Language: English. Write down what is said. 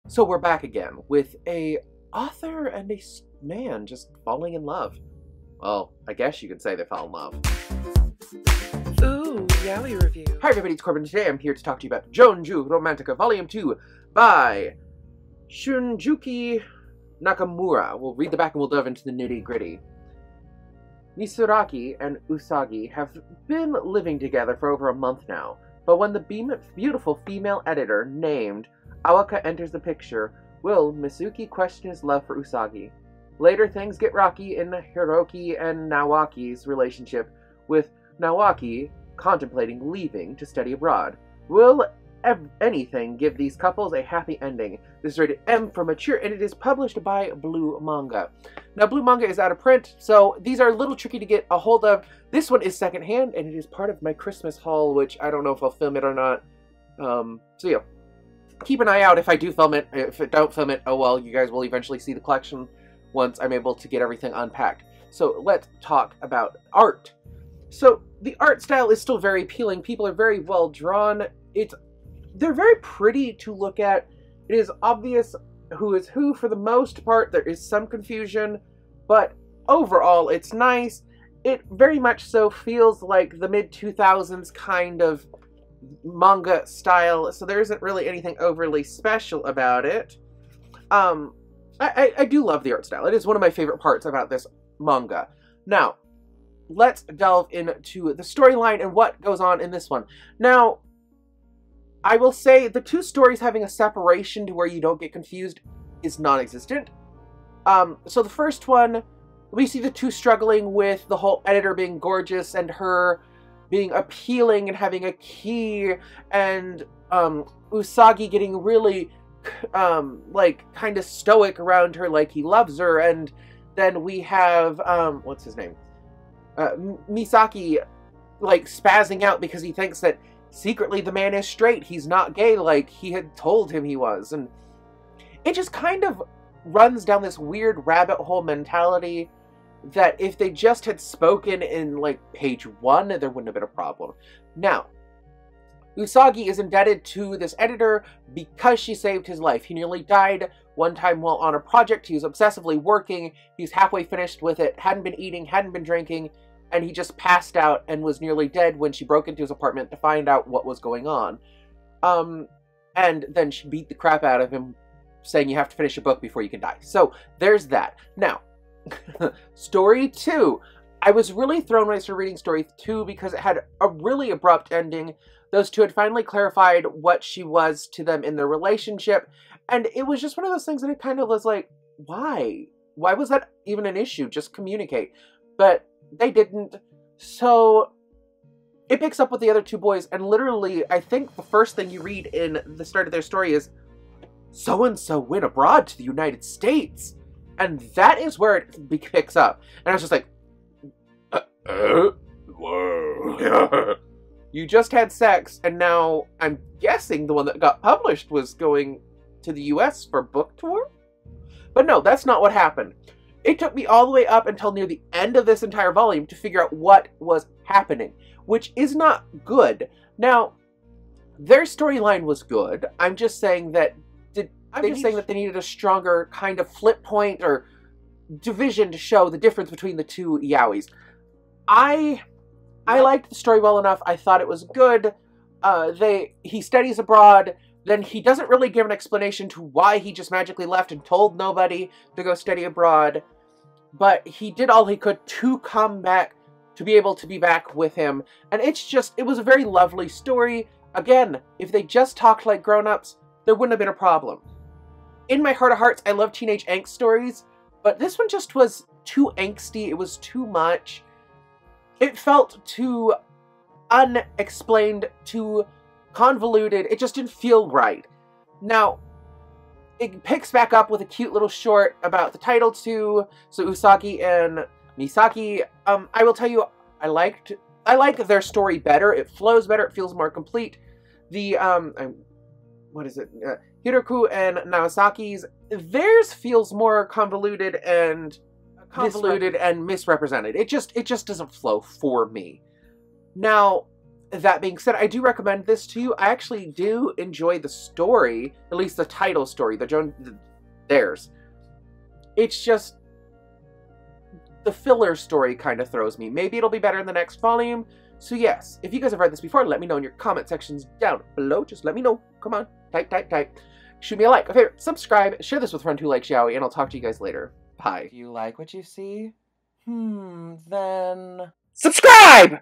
So we're back again with a author and a man just falling in love. Well, I guess you could say they fell in love. Ooh, Yaoi review. Hi everybody, it's Corbin. Today I'm here to talk to you about Junjo Romantica Volume 2 by Shungiku Nakamura. We'll read the back and we'll delve into the nitty-gritty. Mitsuraki and Usagi have been living together for over a month now, but when the beautiful female editor named Awaka enters the picture, will Mitsuki question his love for Usagi? Later, things get rocky in Hiroki and Nawaki's relationship, with Nawaki contemplating leaving to study abroad. Will anything give these couples a happy ending? This is rated M for mature, and it is published by Blue Manga. Now, Blue Manga is out of print, so these are a little tricky to get a hold of. This one is secondhand, and it is part of my Christmas haul, which I don't know if I'll film it or not. So yeah. Keep an eye out if I do film it. If I don't film it, oh well, you guys will eventually see the collection once I'm able to get everything unpacked. So let's talk about art. So the art style is still very appealing. People are very well drawn. They're very pretty to look at. It is obvious who is who for the most part. There is some confusion, but overall it's nice. It very much so feels like the mid-2000s kind of manga style, so there isn't really anything overly special about it. I do love the art style. It is one of my favorite parts about this manga. Now, let's delve into the storyline and what goes on in this one. Now, I will say the two stories having a separation to where you don't get confused is non-existent. So the first one, we see the two struggling with the whole editor being gorgeous and her being appealing and having a key, and Usagi getting really like kind of stoic around her, like he loves her. And then we have what's his name, Misaki, like spazzing out because he thinks that secretly the man is straight, he's not gay like he had told him he was. And it just kind of runs down this weird rabbit hole mentality that if they just had spoken in, like, page 1, there wouldn't have been a problem. Now, Usagi is indebted to this editor because she saved his life. He nearly died one time while on a project. He was obsessively working. He's halfway finished with it, hadn't been eating, hadn't been drinking, and he just passed out and was nearly dead when she broke into his apartment to find out what was going on. And then she beat the crap out of him, saying you have to finish a book before you can die. So, there's that. Now, Story 2. I was really thrown when I started reading Story 2 because it had a really abrupt ending. Those two had finally clarified what she was to them in their relationship, and it was just one of those things that it kind of was like, why? Why was that even an issue? Just communicate. But they didn't. So it picks up with the other two boys, and literally, I think the first thing you read in the start of their story is, so-and-so went abroad to the United States. And that is where it picks up. And I was just like, whoa. You just had sex, and now I'm guessing the one that got published was going to the US for book tour? But no, that's not what happened. It took me all the way up until near the end of this entire volume to figure out what was happening, which is not good. Now, their storyline was good. I'm just saying that they needed a stronger kind of flip point or division to show the difference between the two yaois. I liked the story well enough. I thought it was good. He studies abroad. Then he doesn't really give an explanation to why he just magically left and told nobody to go study abroad. But he did all he could to come back, to be able to be back with him. And it was a very lovely story. Again, if they just talked like grown-ups, there wouldn't have been a problem. In my heart of hearts, I love teenage angst stories, but this one just was too angsty. It was too much. It felt too unexplained, too convoluted. It just didn't feel right. Now, it picks back up with a cute little short about the title too. So Usagi and Misaki, I will tell you, I like their story better. It flows better. It feels more complete. The, what is it? Hiroku and Naosaki's, theirs feels more convoluted and misrepresented. It just doesn't flow for me. Now, That being said, I do recommend this to you. I actually do enjoy the story, at least the title story, theirs. It's just the filler story kind of throws me. Maybe it'll be better in the next volume. So yes, if you guys have read this before, let me know in your comment sections down below. Just let me know. Come on. Type. Shoot me a like, a favorite, subscribe, share this with a friend who likes yaoi, and I'll talk to you guys later. Bye. If you like what you see, then... subscribe!